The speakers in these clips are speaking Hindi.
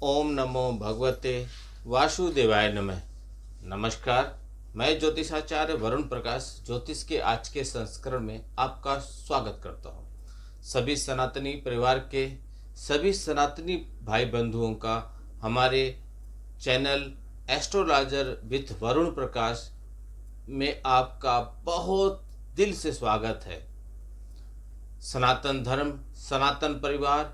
ओम नमो भगवते वासुदेवाय नमः। नमस्कार, मैं ज्योतिषाचार्य वरुण प्रकाश ज्योतिष के आज के संस्करण में आपका स्वागत करता हूँ। सभी सनातनी परिवार के सभी सनातनी भाई बंधुओं का हमारे चैनल एस्ट्रोलॉजर विथ वरुण प्रकाश में आपका बहुत दिल से स्वागत है। सनातन धर्म, सनातन परिवार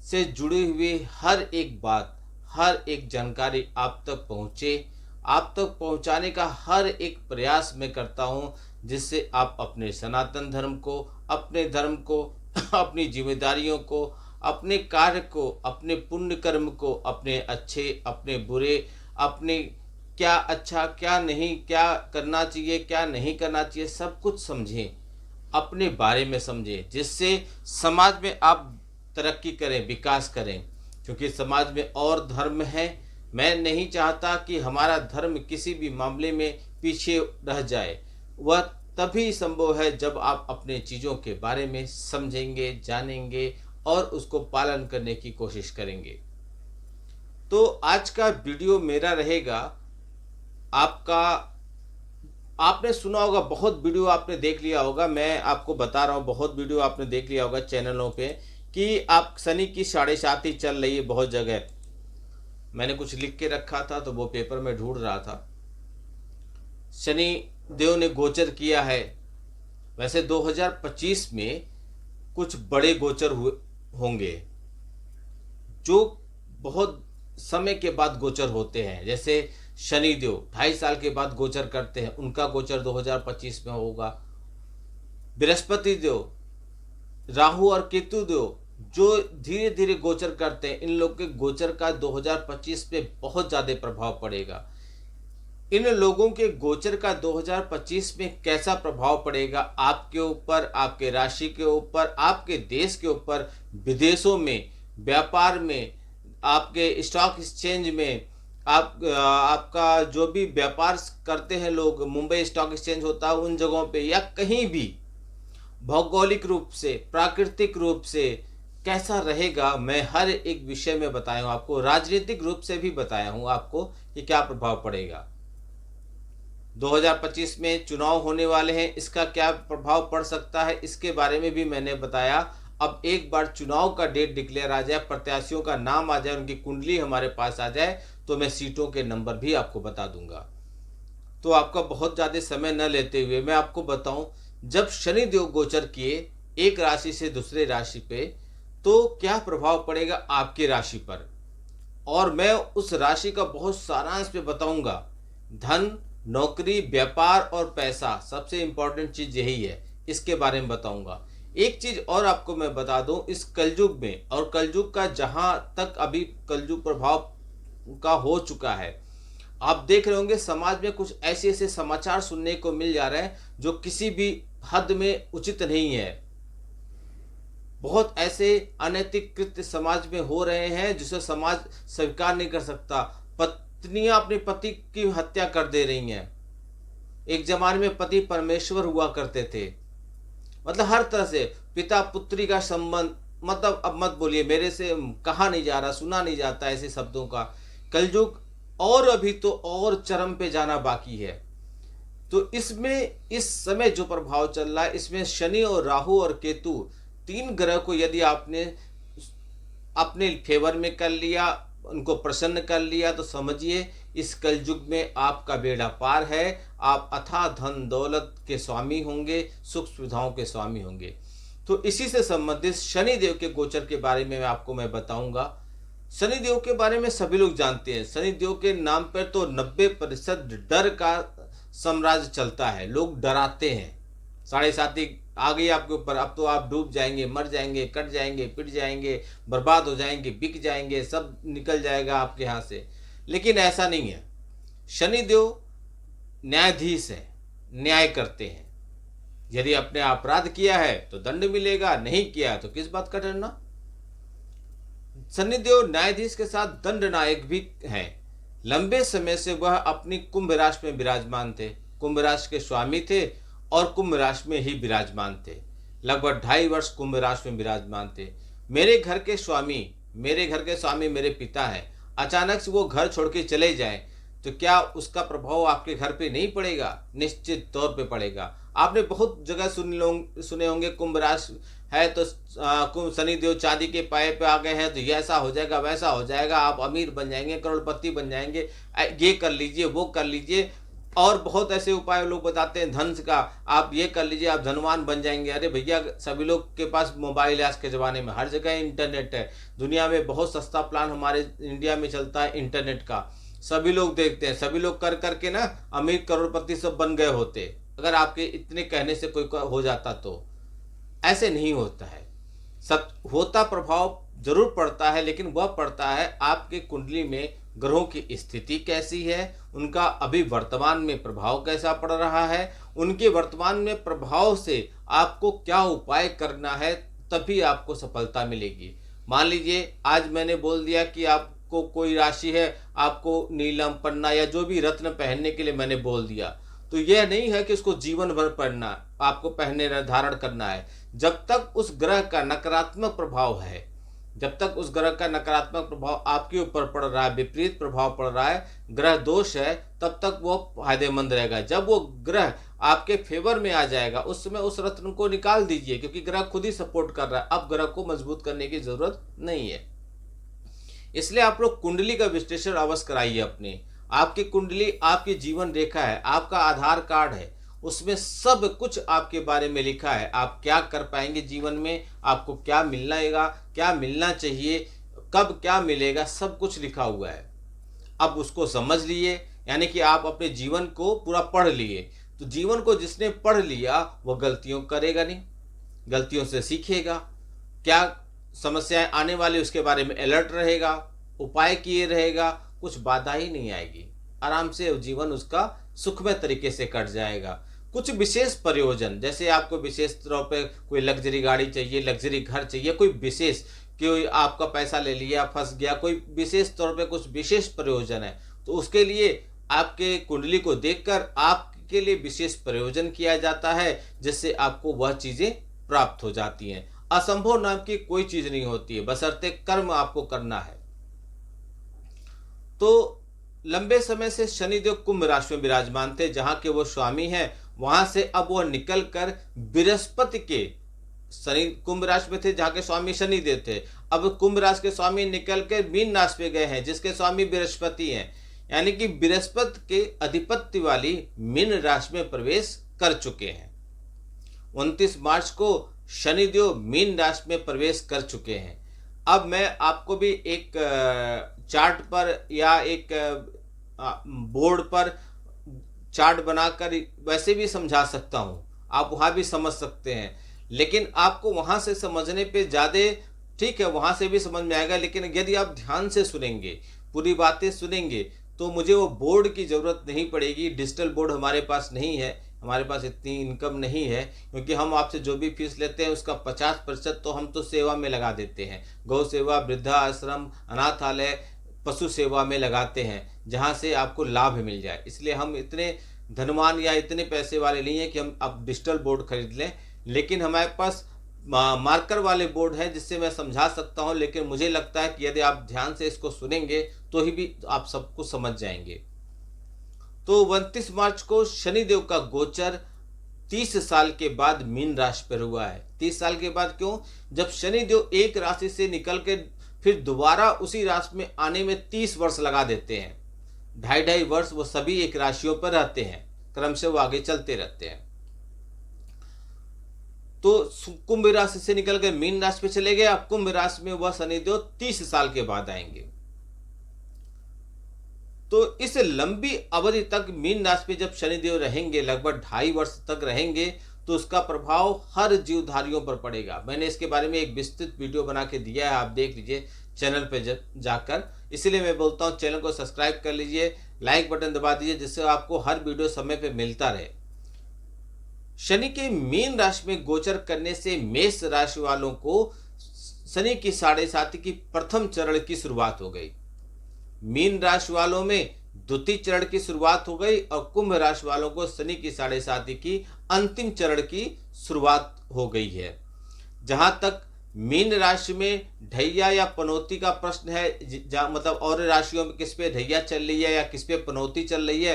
से जुड़ी हुई हर एक बात, हर एक जानकारी आप तक पहुँचे, आप तक पहुँचाने का हर एक प्रयास मैं करता हूँ, जिससे आप अपने सनातन धर्म को, अपने धर्म को, अपनी जिम्मेदारियों को, अपने कार्य को, अपने पुण्य कर्म को, अपने अच्छे, अपने बुरे, अपने क्या अच्छा क्या नहीं, क्या करना चाहिए क्या नहीं करना चाहिए, सब कुछ समझें, अपने बारे में समझें, जिससे समाज में आप तरक्की करें, विकास करें। क्योंकि समाज में और धर्म है, मैं नहीं चाहता कि हमारा धर्म किसी भी मामले में पीछे रह जाए। वह तभी संभव है जब आप अपने चीज़ों के बारे में समझेंगे, जानेंगे और उसको पालन करने की कोशिश करेंगे। तो आज का वीडियो मेरा रहेगा आपका। आपने सुना होगा, बहुत वीडियो आपने देख लिया होगा, मैं आपको बता रहा हूँ, बहुत वीडियो आपने देख लिया होगा चैनलों पे कि आप शनि की 7.5 चल रही है बहुत जगह। मैंने कुछ लिख के रखा था तो वो पेपर में ढूंढ रहा था। शनि देव ने गोचर किया है। वैसे 2025 में कुछ बड़े गोचर हुए होंगे जो बहुत समय के बाद गोचर होते हैं। जैसे शनि देव 2.5 साल के बाद गोचर करते हैं, उनका गोचर 2025 में होगा। बृहस्पति देव, राहु और केतु देव जो धीरे धीरे गोचर करते हैं, इन लोग के गोचर का 2025 पे बहुत ज़्यादा प्रभाव पड़ेगा। इन लोगों के गोचर का 2025 में कैसा प्रभाव पड़ेगा आपके ऊपर, आपके राशि के ऊपर, आपके देश के ऊपर, विदेशों में, व्यापार में, आपके स्टॉक एक्सचेंज में, आपका जो भी व्यापार करते हैं लोग, मुंबई स्टॉक एक्सचेंज होता है उन जगहों पे, या कहीं भी भौगोलिक रूप से, प्राकृतिक रूप से कैसा रहेगा, मैं हर एक विषय में बताया हूँ आपको। राजनीतिक रूप से भी बताया हूँ आपको कि क्या प्रभाव पड़ेगा। 2025 में चुनाव होने वाले हैं, इसका क्या प्रभाव पड़ सकता है, इसके बारे में भी मैंने बताया। अब एक बार चुनाव का डेट डिक्लेयर आ जाए, प्रत्याशियों का नाम आ जाए, उनकी कुंडली हमारे पास आ जाए, तो मैं सीटों के नंबर भी आपको बता दूंगा। तो आपका बहुत ज़्यादा समय न लेते हुए मैं आपको बताऊं, जब शनि देव गोचर किए एक राशि से दूसरे राशि पे, तो क्या प्रभाव पड़ेगा आपकी राशि पर, और मैं उस राशि का बहुत सारांश पे बताऊंगा। धन, नौकरी, व्यापार और पैसा, सबसे इंपॉर्टेंट चीज यही है, इसके बारे में बताऊंगा। एक चीज और आपको मैं बता दूं, इस कलयुग में, और कलयुग का जहां तक अभी कलयुग प्रभाव का हो चुका है, आप देख रहे होंगे समाज में कुछ ऐसे ऐसे समाचार सुनने को मिल जा रहे हैं जो किसी भी हद में उचित नहीं है। बहुत ऐसे अनैतिक कृत्य समाज में हो रहे हैं जिसे समाज स्वीकार नहीं कर सकता। पत्नियां अपने पति की हत्या कर दे रही हैं। एक जमाने में पति परमेश्वर हुआ करते थे। मतलब हर तरह से पिता पुत्री का संबंध, मतलब अब मत बोलिए, मेरे से कहा नहीं जा रहा, सुना नहीं जाता ऐसे शब्दों का। कलयुग और अभी तो और चरम पे जाना बाकी है। तो इसमें इस समय जो प्रभाव चल रहा है, इसमें शनि और राहु और केतु, 3 ग्रह को यदि आपने अपने फेवर में कर लिया, उनको प्रसन्न कर लिया, तो समझिए इस कलयुग में आपका बेड़ा पार है। आप अथाह धन दौलत के स्वामी होंगे, सुख सुविधाओं के स्वामी होंगे। तो इसी से संबंधित शनि देव के गोचर के बारे में आपको मैं बताऊंगा। शनि देव के बारे में सभी लोग जानते हैं। शनि देव के नाम पर तो 90% डर का साम्राज्य चलता है, लोग डराते हैं। 7.5 आ गई आपके ऊपर, अब तो आप डूब जाएंगे, मर जाएंगे, कट जाएंगे, पिट जाएंगे, बर्बाद हो जाएंगे, बिक जाएंगे, सब निकल जाएगा आपके यहाँ से। लेकिन ऐसा नहीं है। शनिदेव न्यायाधीश है, न्याय करते हैं। यदि आपने अपराध किया है तो दंड मिलेगा, नहीं किया तो किस बात का डरना। शनिदेव न्यायाधीश के साथ दंड नायक भी हैं। लंबे समय से वह अपनी कुंभ राशि में विराजमान थे, कुंभ राशि के स्वामी थे और कुंभ राशि में ही विराजमान थे। लगभग 2.5 वर्ष कुंभ राशि में विराजमान थे। मेरे घर के स्वामी मेरे पिता हैं। अचानक से वो घर छोड़ के चले जाएं, तो क्या उसका प्रभाव आपके घर पे नहीं पड़ेगा? निश्चित तौर पे पड़ेगा। आपने बहुत जगह सुने होंगे कुंभ राशि है तो कुंभ शनि देव चांदी के पाए पे आ गए हैं तो ये ऐसा हो जाएगा, वैसा हो जाएगा, आप अमीर बन जाएंगे, करोड़पति बन जाएंगे, ये कर लीजिए, वो कर लीजिए। और बहुत ऐसे उपाय लोग बताते हैं धन का, आप ये कर लीजिए, आप धनवान बन जाएंगे। अरे भैया, सभी लोग के पास मोबाइल है आज के ज़माने में, हर जगह इंटरनेट है। दुनिया में बहुत सस्ता प्लान हमारे इंडिया में चलता है इंटरनेट का, सभी लोग देखते हैं, सभी लोग कर करके ना अमीर करोड़पति सब बन गए होते, अगर आपके इतने कहने से कोई हो जाता तो। ऐसे नहीं होता है। सब होता, प्रभाव जरूर पड़ता है, लेकिन वह पड़ता है आपके कुंडली में ग्रहों की स्थिति कैसी है, उनका अभी वर्तमान में प्रभाव कैसा पड़ रहा है, उनके वर्तमान में प्रभाव से आपको क्या उपाय करना है, तभी आपको सफलता मिलेगी। मान लीजिए आज मैंने बोल दिया कि आपको कोई राशि है, आपको नीलम पन्ना या जो भी रत्न पहनने के लिए मैंने बोल दिया, तो यह नहीं है कि उसको जीवन भर पहनना, आपको पहनने धारण करना है। जब तक उस ग्रह का नकारात्मक प्रभाव है, जब तक उस ग्रह का नकारात्मक प्रभाव आपके ऊपर पड़ रहा है, विपरीत प्रभाव पड़ रहा है, ग्रह दोष है, तब तक वो फायदेमंद रहेगा। जब वो ग्रह आपके फेवर में आ जाएगा, उस समय उस रत्न को निकाल दीजिए, क्योंकि ग्रह खुद ही सपोर्ट कर रहा है, अब ग्रह को मजबूत करने की जरूरत नहीं है। इसलिए आप लोग कुंडली का विश्लेषण अवश्य कराइए अपने। आपकी कुंडली आपकी जीवन रेखा है, आपका आधार कार्ड है, उसमें सब कुछ आपके बारे में लिखा है। आप क्या कर पाएंगे जीवन में, आपको क्या मिलना क्या मिलना चाहिए, कब क्या मिलेगा, सब कुछ लिखा हुआ है। अब उसको समझ लिए, यानी कि आप अपने जीवन को पूरा पढ़ लिए। तो जीवन को जिसने पढ़ लिया वो गलतियों करेगा नहीं, गलतियों से सीखेगा, क्या समस्याएं आने वाली उसके बारे में अलर्ट रहेगा, उपाय किए रहेगा, कुछ बाधा ही नहीं आएगी, आराम से जीवन उसका सुखमय तरीके से कट जाएगा। कुछ विशेष प्रयोजन, जैसे आपको विशेष तौर पे कोई लग्जरी गाड़ी चाहिए, लग्जरी घर चाहिए, कोई विशेष, कोई आपका पैसा ले लिया फंस गया, कोई विशेष तौर पे कुछ विशेष प्रयोजन है, तो उसके लिए आपके कुंडली को देखकर आपके लिए विशेष प्रयोजन किया जाता है, जिससे आपको वह चीजें प्राप्त हो जाती हैं। असंभव नाम की कोई चीज नहीं होती है, बशर्ते कर्म आपको करना है। तो लंबे समय से शनिदेव कुंभ राशि में विराजमान थे, जहां के वो स्वामी हैं, वहां से अब वो निकलकर बृहस्पति के, शनि कुंभ राशि में थे जहां के स्वामी शनिदेव थे, अब कुंभ राशि के स्वामी निकलकर मीन राशि में गए हैं, जिसके स्वामी बृहस्पति हैं, यानी कि बृहस्पति के अधिपत्य वाली मीन राशि में प्रवेश कर चुके हैं। 29 मार्च को शनिदेव मीन राशि में प्रवेश कर चुके हैं। अब मैं आपको भी एक चार्ट पर या एक बोर्ड पर चार्ट बनाकर वैसे भी समझा सकता हूं, आप वहां भी समझ सकते हैं, लेकिन आपको वहां से समझने पे ज़्यादा ठीक है, वहां से भी समझ में आएगा, लेकिन यदि आप ध्यान से सुनेंगे, पूरी बातें सुनेंगे, तो मुझे वो बोर्ड की ज़रूरत नहीं पड़ेगी। डिजिटल बोर्ड हमारे पास नहीं है, हमारे पास इतनी इनकम नहीं है, क्योंकि हम आपसे जो भी फीस लेते हैं उसका 50% तो हम तो सेवा में लगा देते हैं, गौ सेवा, वृद्धा आश्रम, अनाथालय, पशु सेवा में लगाते हैं, जहां से आपको लाभ मिल जाए। इसलिए हम इतने धनवान या इतने पैसे वाले नहीं हैं कि हम अब डिजिटल बोर्ड खरीद लें, लेकिन हमारे पास मार्कर वाले बोर्ड है जिससे मैं समझा सकता हूं। लेकिन मुझे लगता है कि यदि आप ध्यान से इसको सुनेंगे तो ही भी आप सब कुछ समझ जाएंगे। तो 29 मार्च को शनिदेव का गोचर 30 साल के बाद मीन राशि पर हुआ है। 30 साल के बाद क्यों? जब शनिदेव एक राशि से निकल के फिर दोबारा उसी राशि में आने में 30 वर्ष लगा देते हैं, 2.5 वर्ष वो सभी एक राशियों पर रहते हैं, क्रम से वो आगे चलते रहते हैं। तो कुंभ राशि से निकल के मीन राशि पे चले गए, अब कुंभ राशि में वह शनिदेव 30 साल के बाद आएंगे। तो इस लंबी अवधि तक मीन राशि पे जब शनिदेव रहेंगे, लगभग 2.5 वर्ष तक रहेंगे, तो उसका प्रभाव हर जीवधारियों पर पड़ेगा। मैंने इसके बारे में एक विस्तृत वीडियो बना के दिया है, आप देख लीजिए चैनल पे जाकर। इसीलिए मैं बोलता हूँ चैनल को सब्सक्राइब कर लीजिए, लाइक बटन दबा दीजिए, जिससे आपको हर वीडियो समय पे मिलता रहे। शनि के मीन राशि में गोचर करने से मेष राशि वालों को शनि की 7.5 की प्रथम चरण की शुरुआत हो गई, मीन राशि वालों में द्वितीय चरण की शुरुआत हो गई, और कुंभ राशि वालों को शनि की 7.5 की अंतिम चरण की शुरुआत हो गई है। जहां तक मीन राशि में ढैया या पनौती का प्रश्न है, मतलब और राशियों में किस पे ढैया चल रही है या किस पे पनौती चल रही है,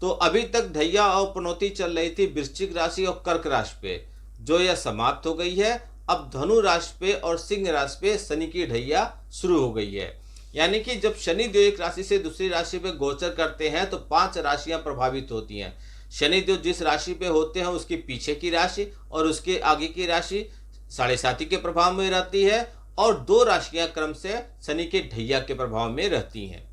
तो अभी तक ढैया और पनौती चल रही थी वृश्चिक राशि और कर्क राशि पे, जो यह समाप्त हो गई है। अब धनु राशि पे और सिंह राशि पे शनि की ढैया शुरू हो गई है। यानी कि जब शनि देव एक राशि से दूसरी राशि पे गोचर करते हैं तो 5 राशियां प्रभावित होती हैं। शनि देव जिस राशि पे होते हैं उसके पीछे की राशि और उसके आगे की राशि साढ़े साथी के प्रभाव में रहती है, और 2 राशियां क्रम से शनि के ढैया के प्रभाव में रहती हैं।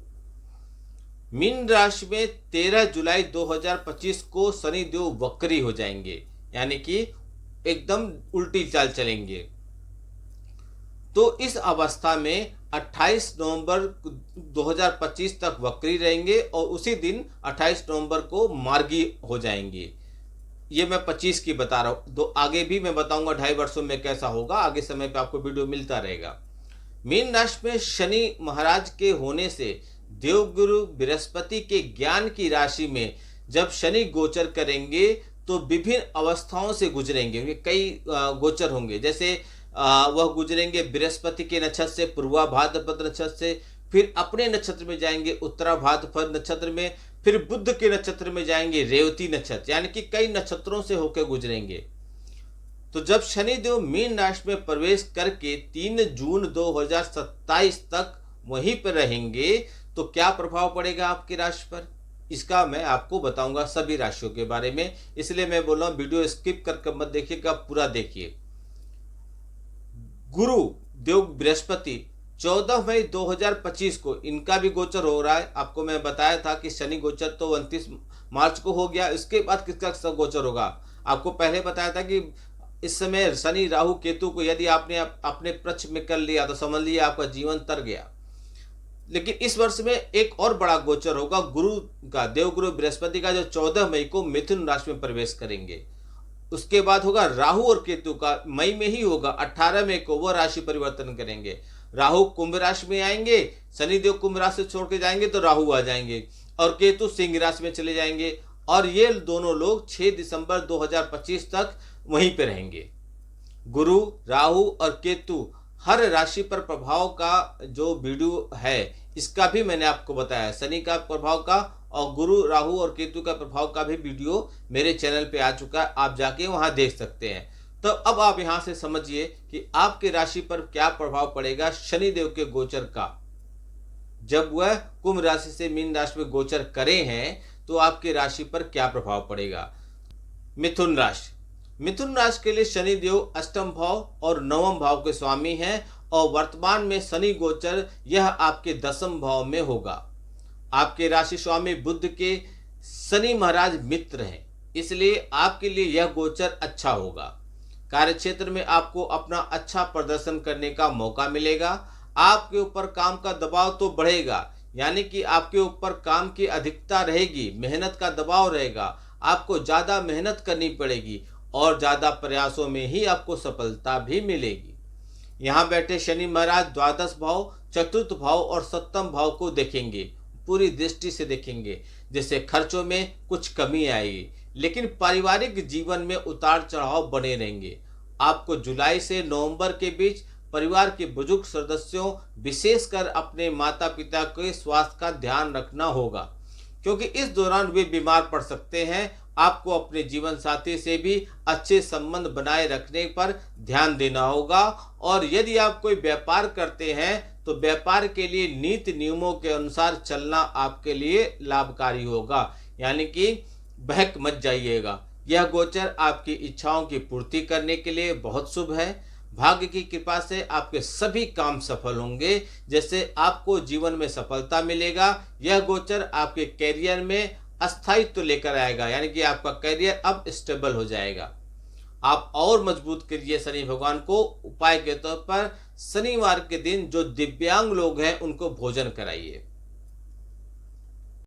मीन राशि में 13 जुलाई 2025 को शनि देव वक्री हो जाएंगे, यानी कि एकदम उल्टी चाल चलेंगे। तो इस अवस्था में 28 नवंबर 2025 तक वक्री रहेंगे और उसी दिन 28 नवंबर को मार्गी हो जाएंगे। ये मैं 25 की बता रहा हूँ, तो आगे भी मैं बताऊंगा 2.5 वर्षों में कैसा होगा, आगे समय पे आपको वीडियो मिलता रहेगा। मीन राशि में शनि महाराज के होने से देवगुरु बृहस्पति के ज्ञान की राशि में जब शनि गोचर करेंगे तो विभिन्न अवस्थाओं से गुजरेंगे, कई गोचर होंगे। जैसे वह गुजरेंगे बृहस्पति के नक्षत्र से पूर्वा भाद्रपद नक्षत्र से, फिर अपने नक्षत्र में जाएंगे उत्तरा भाद्रपद नक्षत्र में, फिर बुध के नक्षत्र में जाएंगे रेवती नक्षत्र, यानी कि कई नक्षत्रों से होकर गुजरेंगे। तो जब शनिदेव मीन राशि में प्रवेश करके 3 जून 2027 तक वहीं पर रहेंगे तो क्या प्रभाव पड़ेगा आपकी राशि पर, इसका मैं आपको बताऊंगा सभी राशियों के बारे में। इसलिए मैं बोल रहा हूं वीडियो स्किप करके मत देखिएगा, पूरा देखिए। गुरु देव बृहस्पति 14 मई 2025 को इनका भी गोचर हो रहा है। आपको मैं बताया था कि शनि गोचर तो 29 मार्च को हो गया, इसके बाद किसका गोचर होगा। आपको पहले बताया था कि इस समय शनि राहु केतु को यदि आपने अपने पक्ष में कर लिया तो समझ लिया आपका जीवन तर गया। लेकिन इस वर्ष में एक और बड़ा गोचर होगा गुरु का, देवगुरु बृहस्पति का, जो 14 मई को मिथुन राशि में प्रवेश करेंगे। उसके बाद होगा राहु और केतु का, मई में ही होगा, 18 मई को वो राशि परिवर्तन करेंगे। राहु कुंभ राशि में आएंगे, शनिदेव कुंभ राशि से छोड़ के जाएंगे तो राहु आ जाएंगे, और केतु सिंह राशि में चले जाएंगे, और ये दोनों लोग 6 दिसंबर 2025 तक वहीं पे रहेंगे। गुरु, राहु और केतु हर राशि पर प्रभाव का जो वीडियो है इसका भी मैंने आपको बताया, शनि का प्रभाव का और गुरु, राहु और केतु का प्रभाव का भी वीडियो मेरे चैनल पे आ चुका है, आप जाके वहां देख सकते हैं। तो अब आप यहां से समझिए कि आपकी राशि पर क्या प्रभाव पड़ेगा शनिदेव के गोचर का। जब वह कुंभ राशि से मीन राशि में गोचर करे हैं तो आपकी राशि पर क्या प्रभाव पड़ेगा। मिथुन राशि, मिथुन राशि के लिए शनिदेव अष्टम भाव और नवम भाव के स्वामी हैं, और वर्तमान में शनि गोचर यह आपके 10वें भाव में होगा। आपके राशि स्वामी बुध के शनि महाराज मित्र हैं, इसलिए आपके लिए यह गोचर अच्छा होगा। कार्यक्षेत्र में आपको अपना अच्छा प्रदर्शन करने का मौका मिलेगा। आपके ऊपर काम का दबाव तो बढ़ेगा, यानी कि आपके ऊपर काम की अधिकता रहेगी, मेहनत का दबाव रहेगा, आपको ज़्यादा मेहनत करनी पड़ेगी और ज़्यादा प्रयासों में ही आपको सफलता भी मिलेगी। यहाँ बैठे शनि महाराज द्वादश भाव, चतुर्थ भाव और सप्तम भाव को देखेंगे, पूरी दृष्टि से देखेंगे, जिससे खर्चों में कुछ कमी आएगी, लेकिन पारिवारिक जीवन में उतार चढ़ाव बने रहेंगे। आपको जुलाई से नवंबर के बीच परिवार के बुजुर्ग सदस्यों, विशेषकर अपने माता पिता के स्वास्थ्य का ध्यान रखना होगा, क्योंकि इस दौरान वे बीमार पड़ सकते हैं। आपको अपने जीवन साथी से भी अच्छे संबंध बनाए रखने पर ध्यान देना होगा, और यदि आप कोई व्यापार करते हैं तो व्यापार के लिए नीति नियमों के अनुसार चलना आपके लिए लाभकारी होगा, यानी कि बहक मत जाइएगा। यह गोचर आपकी इच्छाओं की पूर्ति करने के लिए बहुत शुभ है। भाग्य की कृपा से आपके सभी काम सफल होंगे, जैसे आपको जीवन में सफलता मिलेगा। यह गोचर आपके कैरियर में अस्थायित्व लेकर आएगा, यानी कि आपका कैरियर अब स्टेबल हो जाएगा। आप और मजबूत करिए शनि भगवान को। उपाय के तौर पर शनिवार के दिन जो दिव्यांग लोग हैं उनको भोजन कराइए।